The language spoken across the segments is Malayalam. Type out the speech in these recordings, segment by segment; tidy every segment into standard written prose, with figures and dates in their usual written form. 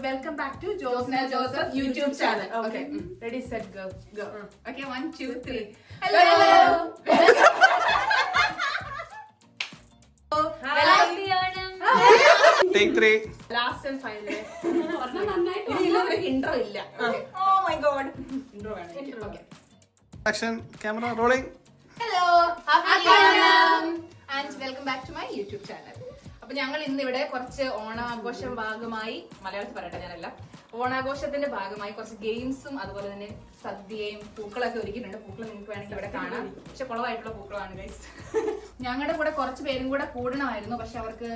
Welcome back to Josna Joseph YouTube channel. Okay, ready, set, go. Okay, 1, 2, 3. Hello. Take 3. Last and final. Intro illa. Oh my god. Intro വേണം. Okay. Action, camera rolling. Hello. Happy Onam. And welcome back to my YouTube channel. അപ്പൊ ഞങ്ങൾ ഇന്ന് ഇവിടെ കുറച്ച് ഓണാഘോഷം ഭാഗമായി മലയാളത്തിൽ പറയട്ടെ ഞാനല്ല ഓണാഘോഷത്തിന്റെ ഭാഗമായി കുറച്ച് ഗെയിംസും അതുപോലെ തന്നെ സദ്യയും പൂക്കളൊക്കെ ഒരുക്കിയിട്ടുണ്ട്. പൂക്കൾ നിങ്ങൾക്ക് വേണമെങ്കിൽ ഇവിടെ കാണാം. പക്ഷെ കുളവായിട്ടുള്ള പൂക്കളാണ് ഗൈസ്. ഞങ്ങളുടെ കൂടെ കുറച്ച് പേരും കൂടെ കൂടണമായിരുന്നു. പക്ഷെ അവർക്ക്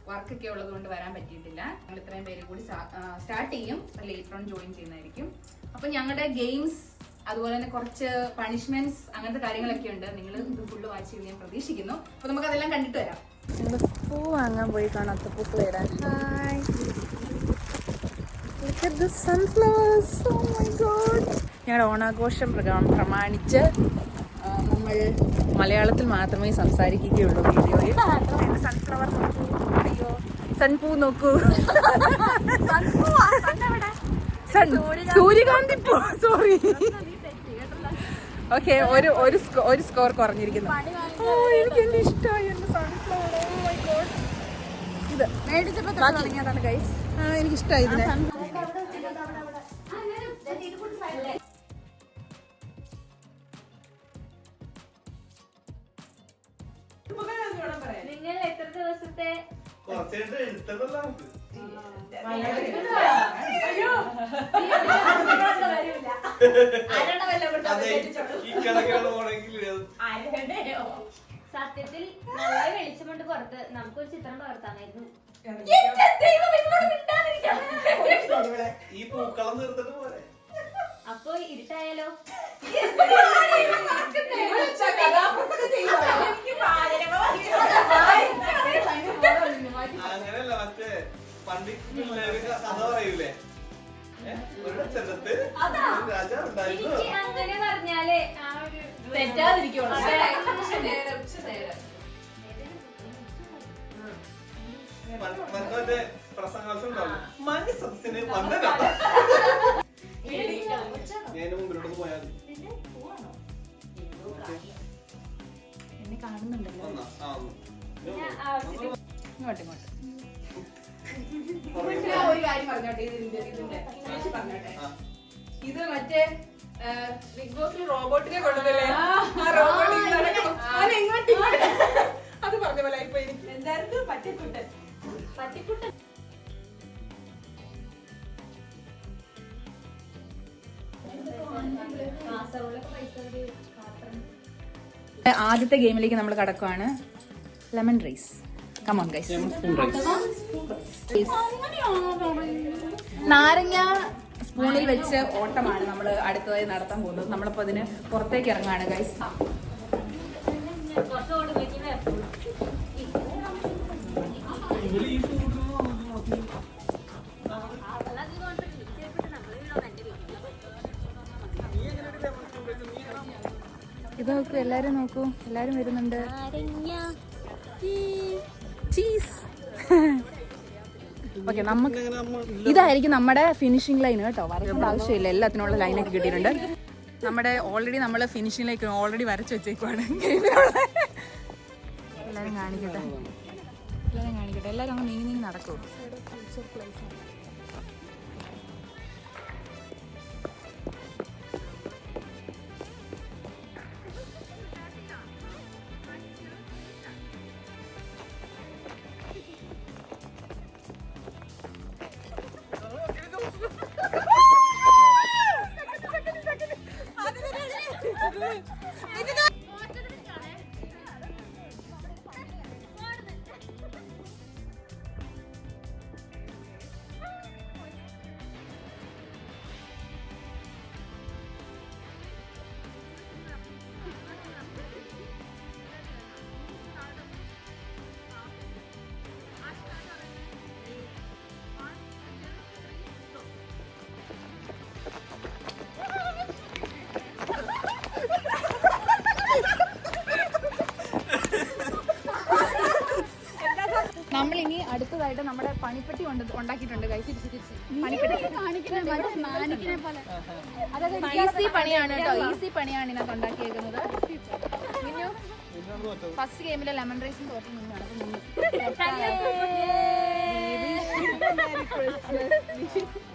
വർക്കൊക്കെ ഉള്ളത് കൊണ്ട് വരാൻ പറ്റിയിട്ടില്ല. ഞങ്ങൾ ഇത്രയും പേര് കൂടി സ്റ്റാർട്ട് ചെയ്യും. ലേറ്റർ ഓൺ ജോയിൻ ചെയ്യുന്നതായിരിക്കും. അപ്പൊ ഞങ്ങളുടെ ഗെയിംസ് അതുപോലെ തന്നെ കുറച്ച് പണിഷ്മെന്റ്സ് അങ്ങനത്തെ കാര്യങ്ങളൊക്കെ ഉണ്ട്. നിങ്ങൾ ഇത് ഫുള്ള് വാച്ച് ചെയ്ത് ഞാൻ പ്രതീക്ഷിക്കുന്നു. അപ്പൊ നമുക്ക് അതെല്ലാം കണ്ടിട്ട് വരാം. പൂ വാങ്ങാൻ പോയി കാണാത്ത പൂക്കൾ ഇടാൻ. Hi, look at the sunflowers. Oh my god. ഞങ്ങളുടെ ഓണാഘോഷം പ്രമാണിച്ച് നമ്മൾ മലയാളത്തിൽ മാത്രമേ സംസാരിക്കുകയുള്ളൂ വീഡിയോയിൽ. സൺഫ്ലവർ നോക്കൂ, അയ്യോ സൺപൂ നോക്കൂ, സൂര്യകാന്തി പൂ. സോറി. ഓക്കെ, ഒരു സ്കോർ കുറഞ്ഞിരിക്കുന്നു. എനിക്ക് എന്റെ ഇഷ്ടമായി എന്റെ സൺഫ്ലവർ. ഓ മൈ ഗോഡ്, ഇത് മേടിച്ചപ്പോൾ തുടങ്ങിയതാണ് ഗൈസ്. എനിക്ക് ഇഷ്ടമായി ഇതിനെ. നിങ്ങൾ എത്ര ദിവസത്തെ സത്യത്തിൽ നല്ല വെളിച്ചം കൊണ്ട് പുറത്ത് നമുക്കൊരു ചിത്രം പകർത്താമായിരുന്നു. ഈ പൂക്കളം തീർത്തിട്ട് പോലെ അപ്പൊ ഇരുട്ടായാലോ? അങ്ങനെയല്ല, മറ്റേ പണ്ടിട്ട് കഥ പറയൂലേ, രാജാവ് ഉണ്ടായിരുന്നു. എനിക്ക് അങ്ങനെ പറഞ്ഞാലേ ആ ഒരു തെറ്റാതിരിക്കുള്ളൂ. മറ്റേ പ്രസംഗാസം ഉണ്ടാവും, മഞ്ഞ സദസ്സിന് വന്ദനം. ഞാൻ മുമ്പിലോട്ട് പോയാൽ എന്നെ കാണുന്നുണ്ടല്ലോ. ഒരു കാര്യം പറഞ്ഞോട്ടെ, ഇതിന്റെ പറഞ്ഞോട്ടെ. ഇത് മറ്റേ ബിഗ് ബോസിൽ റോബോട്ടിനെ കൊണ്ടുവന്നല്ലേ, അത് പറഞ്ഞ പോലെ ഇപ്പൊ എനിക്ക് എന്തായിരുന്നു പട്ടിക്കുട്ടൻ. ആദ്യത്തെ ഗെയിമിലേക്ക് നമ്മൾ കടക്കുവാണ്. Lemon rice. Come on guys. നാരങ്ങ സ്പൂണിൽ വെച്ച് ഓട്ടമാണ് നമ്മൾ അടുത്തതായി നടത്താൻ പോകുന്നത്. നമ്മളിപ്പോ അതിന് പുറത്തേക്ക് ഇറങ്ങാണ് ഗൈസ്. ഇത് നോക്കൂ, എല്ലാരും നോക്കൂ, എല്ലാരും വരുന്നുണ്ട്. ചീസ്. ഓക്കെ, നമുക്ക് ഇതായിരിക്കും നമ്മുടെ ഫിനിഷിംഗ് ലൈൻ കേട്ടോ. വരയ്ക്കേണ്ട ആവശ്യമില്ല, എല്ലാത്തിനുള്ള ലൈനൊക്കെ കിട്ടിയിട്ടുണ്ട്. നമ്മുടെ ഓൾറെഡി നമ്മൾ ഫിനിഷിംഗിലേക്ക് ഓൾറെഡി വരച്ച് വെച്ചേക്കുവാണ്. എല്ലാവരും കാണിക്കട്ടെ, എല്ലാവരും അങ്ങ് നീങ്ങി നടക്കൂ. നമ്മൾ ഇനി അടുത്തതായിട്ട് നമ്മുടെ പണിപ്പെട്ടി ഉണ്ടാക്കിയിട്ടുണ്ട് പണിപ്പെട്ടി അതായത് ഈസി പണിയാണ് കേട്ടോ, ഈസി പണിയാണ് ഇതിനകത്ത് ഉണ്ടാക്കിയേക്കുന്നത്. ഫസ്റ്റ് ഗെയിമിലെ ലെമൺ റൈസും തോറ്റി മുന്നാണ്.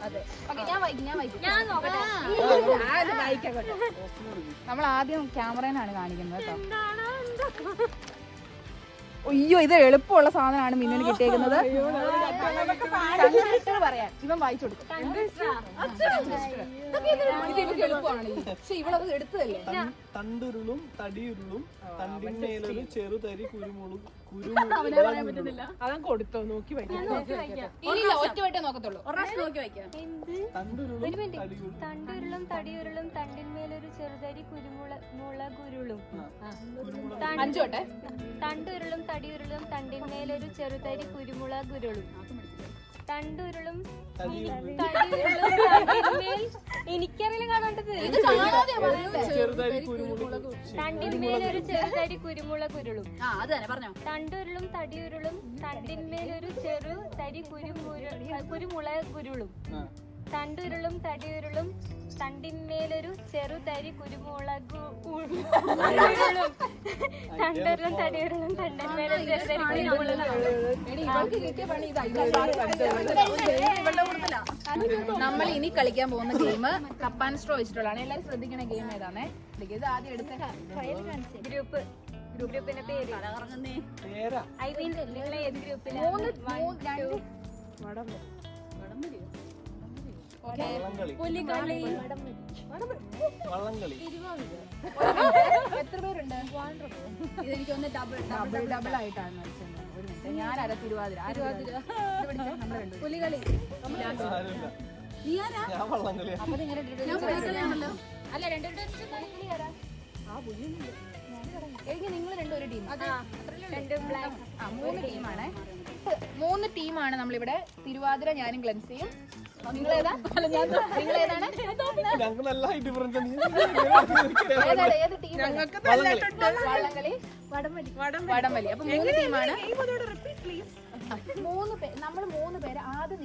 അതെ നമ്മൾ ആദ്യം ക്യാമറയിലാണ് കാണിക്കുന്നത് കേട്ടോ. അയ്യോ, ഇത് എളുപ്പമുള്ള സാധനമാണ് മിന്നിന് കിട്ടിയേക്കുന്നത്. പറയാൻ ഇവൻ വായിച്ചു കൊടുക്കും. എളുപ്പമാണ്, പക്ഷെ ഇവളത് എടുത്തതല്ലേ. തണ്ടുരുളും തടിയുരുളും തണ്ടിന്മേലൊരു ചെറുതരി കുരുമുളക് അവൻ കൊടുത്തോ, നോക്കി ഇല്ല, ഒറ്റവട്ടേ നോക്കത്തുള്ളൂ. തണ്ടുരുളും തടിയുരുളും തണ്ടിന്മേലൊരു ചെറുതരി കുരുമുളകുരുളും. അഞ്ചോട്ടെ. തണ്ടുരുളും തടിയുരുളും തണ്ടിന്മേലൊരു ചെറുതരി കുരുമുളകുരുളും. തണ്ടുരുളും തടിയുരുളും എനിക്കറിയില്ല കാണേണ്ടത്. തണ്ടിന്മേലൊരു ചെറുതരി കുരുമുളകുരുളും. തണ്ടുരുളും തടിയുരുളും തണ്ടിന്മേലൊരു ചെറു തരി കുരുമുളകുരുളും. തണ്ടുരുളും തടിയുരുളും തണ്ടിന്മേലൊരു ചെറുതരി കുരുമുളകുരുളും. തണ്ടുരുളും തടിയുരുളും തണ്ടിന്മേലൊരു ചെറുതരി നമ്മൾ ഇനി കളിക്കാൻ പോകുന്ന ഗെയിം കപ്പ് ആൻഡ് സ്ട്രോ വെച്ചിട്ടുള്ളതാണ്. എല്ലാവരും ശ്രദ്ധിക്കണ ഗെയിം ഏതാണേ. ഇത് ആദ്യം എടുത്ത ഗ്രൂപ്പിന്റെ പേര് ഐ മീൻ നിങ്ങൾ ഏത് ഗ്രൂപ്പിലാണ്? എത്ര പേരുണ്ട്? ഇതെനിക്കൊന്ന് ഡബിൾ ആയിട്ടാണ് കളിച്ചത്. ഒരു മിനിറ്റ്, ഞാൻ അര തിരുവാതിര. പുലികളി അപ്പൊ നിങ്ങനെ അല്ല രണ്ടുപേരും നിങ്ങൾ രണ്ടും ഒരു ടീം. മൂന്ന് ടീമാണ് നമ്മളിവിടെ. തിരുവാതിര ഞാനും ഗ്ലൻസിയും. നിങ്ങളേതാ? നിങ്ങളേതാണ്? ഏത് ടീം? വടംവലി. അപ്പൊ മൂന്ന് ടീമാണ്. നമ്മൾ മൂന്ന് പേര് ആദ്യം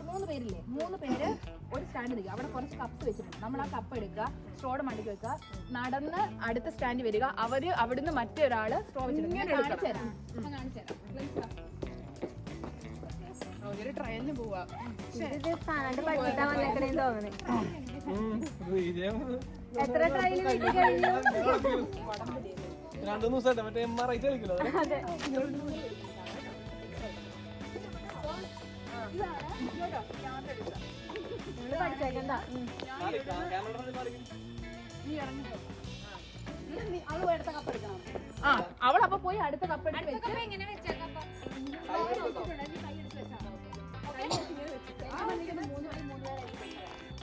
മൂന്ന് പേരില്ലേ, മൂന്ന് പേര് ഒരു സ്റ്റാൻഡ് നിൽക്കുക. അവിടെ കുറച്ച് കപ്പ് വെച്ചിട്ടുണ്ട്. നമ്മൾ ആ കപ്പ് എടുക്കുക, സ്ട്രോയുടെ മണ്ടിക്ക് വെക്കുക, നടന്ന് അടുത്ത സ്റ്റാൻഡ് വരിക. അവര് അവിടുന്ന് മറ്റൊരാള് സ്ട്രോ വെച്ചിട്ടുണ്ട്. കാണിച്ചു തരാം. ഒരു ട്രയലിന് പോവാ. എത്ര ട്രയൽ കഴിഞ്ഞു? 2 ദിവസമായിട്ട് മറ്റേ MRI കളിക്കല്ലോ. അവളപ്പൊ പോയി അടുത്ത കപ്പ് എടുത്ത്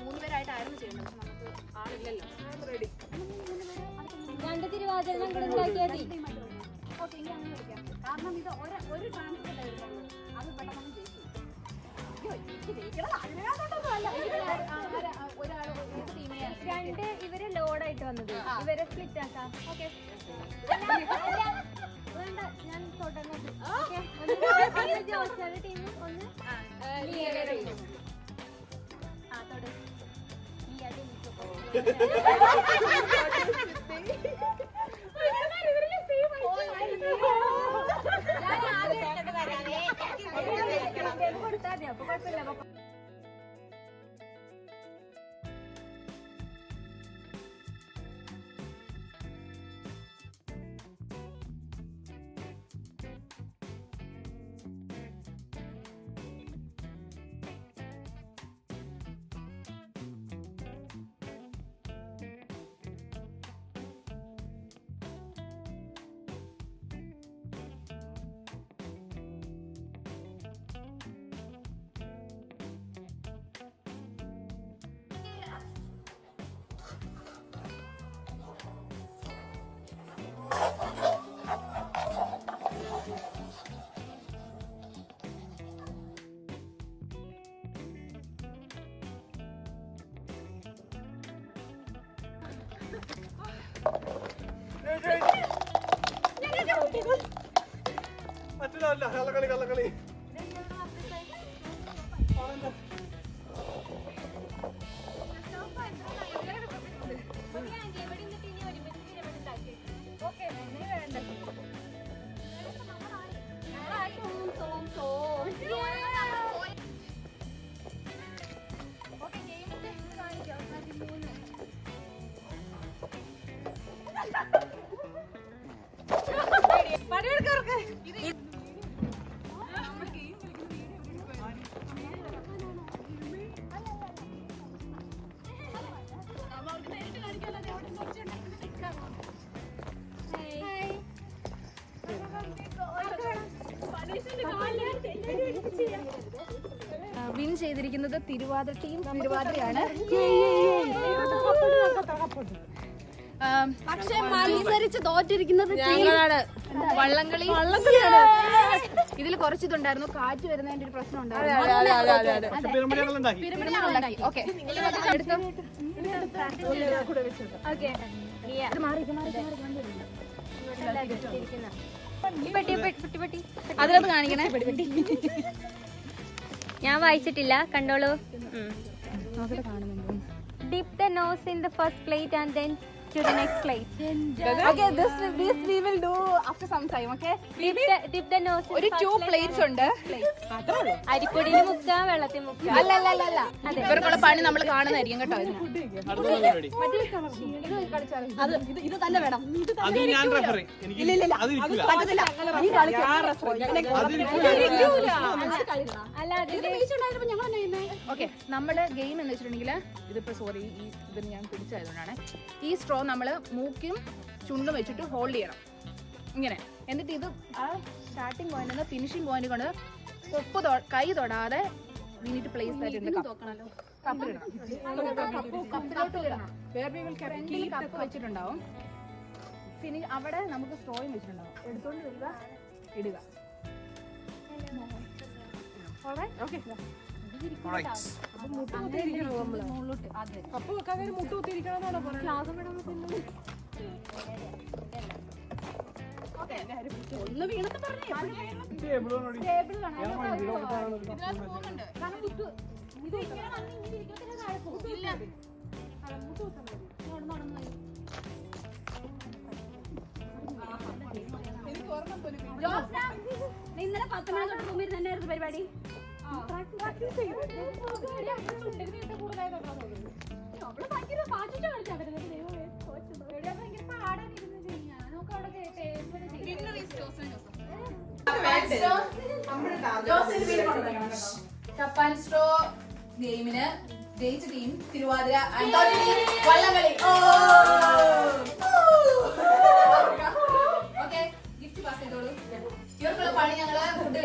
മൂന്ന് പേരായിട്ടായിരുന്നു ചെയ്യുന്നത്. നമുക്ക് ആളില്ലല്ലോ. റെഡി. രണ്ട് തിരുവാതിര ഉണ്ടാക്കിയാൽ മതി. കാരണം ഇത് ഒരു ട്രാൻസ്ഫർ വരുന്നുള്ളൂ. അത് പെട്ടെന്ന് ജയിച്ചു. രണ്ട് ഇവര് ലോഡായിട്ട് വന്നത്. ഇവരെ സ്പ്ലിറ്റ് ആക്കാം. ഓക്കെ, വേണ്ട, ഞാൻ തുടങ്ങുന്നത്. ഒന്ന് ജോസിയുടെ ടീമും ഒന്ന് ലിയയുടെ ടീമും. കൊടുത്താൽ മതി. അപ്പൊ കുഴപ്പമില്ല. മറ്റൊരു കള്ളക്കളി കള്ളക്കളി വിൻ ചെയ്തിരിക്കുന്നത് തിരുവാതിര ടീം തിരുവാതിരയാണ്. പക്ഷെ മത്സരിച്ച് തോറ്റിരിക്കുന്നത് ഞങ്ങളാണ് വള്ളംകളി. വള്ളംകളിയാണ്. ഇതിൽ കുറച്ചിതുണ്ടായിരുന്നു, കാറ്റ് വരുന്നതിന്റെ ഒരു പ്രശ്നം ഉണ്ടായിരുന്നു. പിരമിഡുണ്ടാക്കി. ഓക്കെ, അതിനകത്ത് കാണിക്കണേ. ഞാൻ വായിച്ചിട്ടില്ല, കണ്ടോളൂ. നോക്കട്ടെ, കാണുന്നുണ്ടോ? Dip the nose in the first plate and then to the next plate. Okay, this we will do after some time. Okay. Dip the nose in ഒരു the 2 first plates ഉണ്ട്. അരിപ്പൊടിയിൽ മുക്കുക, വെള്ളത്തിൽ മുക്കുക. അല്ല. ഇവർക്കുള്ള പണി നമ്മൾ കാണുന്നതായിരിക്കും കേട്ടോ. ഇത് തന്നെ വേണം. അത് ഞാൻ റെഫറി. അല്ല, അതിന്റെ ഓക്കെ, നമ്മള് ഗെയിം എന്ന് വെച്ചിട്ടുണ്ടെങ്കിൽ ഇതിപ്പോ സോറി ഇതിന് ഞാൻ പിടിച്ചതുകൊണ്ടാണ്. ഈ സ്ട്രോ നമ്മള് മൂക്കും ചുണ്ടും വെച്ചിട്ട് ഹോൾഡ് ചെയ്യണം ഇങ്ങനെ. എന്നിട്ട് ഇത് ആ സ്റ്റാർട്ടിംഗ് പോയിന്റ് നിന്ന് ഫിനിഷിംഗ് പോയിന്റ് കൊണ്ട് കൈ തൊടാതെ we need to place that in the cup. കപ്പിലിടണം. ഫ്രണ്ടിൽ കപ്പ് വെച്ചിട്ടുണ്ടാവും. പിന്നെ അവിടെ നമുക്ക് സ്ട്രോയും വെച്ചിട്ടുണ്ടാവും. എടുത്തോണ്ട് വരിക, ഇടുക. ഓക്കെ, ഒന്ന് വീണത്ത് പറഞ്ഞു. ഇന്നലെ 10 മണി തൊട്ട് റൂമിൽ തന്നെയായിരുന്നു പരിപാടി. കപ്പാൻ സ്ട്രോ ഗെയിമിന് ജയിച്ച ടീം തിരുവാതിര, വള്ളംകളി. ഓക്കെ, ഗിഫ്റ്റ് പാസ് ചെയ്തോളൂ. ഇവർക്കുള്ള പണി ഞങ്ങള് food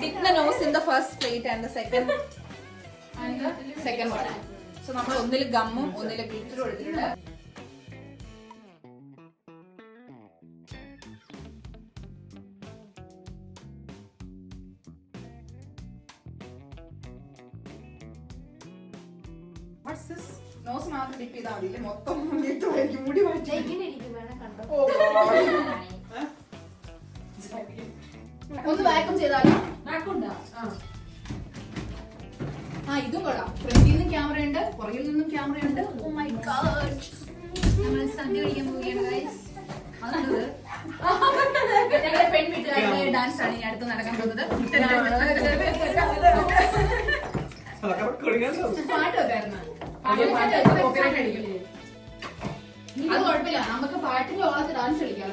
Dip the nose in the first plate and the second one. So നമ്മൾ ഒന്നില് ഗമ്മും ഒന്നില് ഗ്ലിറ്ററും എടുത്തിട്ടുണ്ട്. നോസ് മാത്രം ഡിപ്പ് ചെയ്താൽ മതി, മൊത്തം മുടി മാറ്റി. ഒന്ന് വാക്യൂം ചെയ്താലോ? ആ, ഇതും കൊള്ളാം. ഫ്രണ്ടിൽ നിന്നും ക്യാമറ ഉണ്ട്, പുറകിൽ നിന്നും ക്യാമറ ഉണ്ട്. ഓ മൈ ഗോഡ്, നമ്മൾ സദ്യ കഴിക്കാൻ പോവുകയാണ് ഗൈസ്. അതാണത് ഞങ്ങളുടെ പെൺവീട്ടുകാരുടെ ഡാൻസ് ആണ് ഇനി അടുത്ത് നടക്കാൻ പോകുന്നത്. പാട്ട് വെക്കായിരുന്നു. അത് കുഴപ്പമില്ല, നമുക്ക് പാട്ടിന്റെ ഓളത്ത് ഡാൻസ് കളിക്കാം.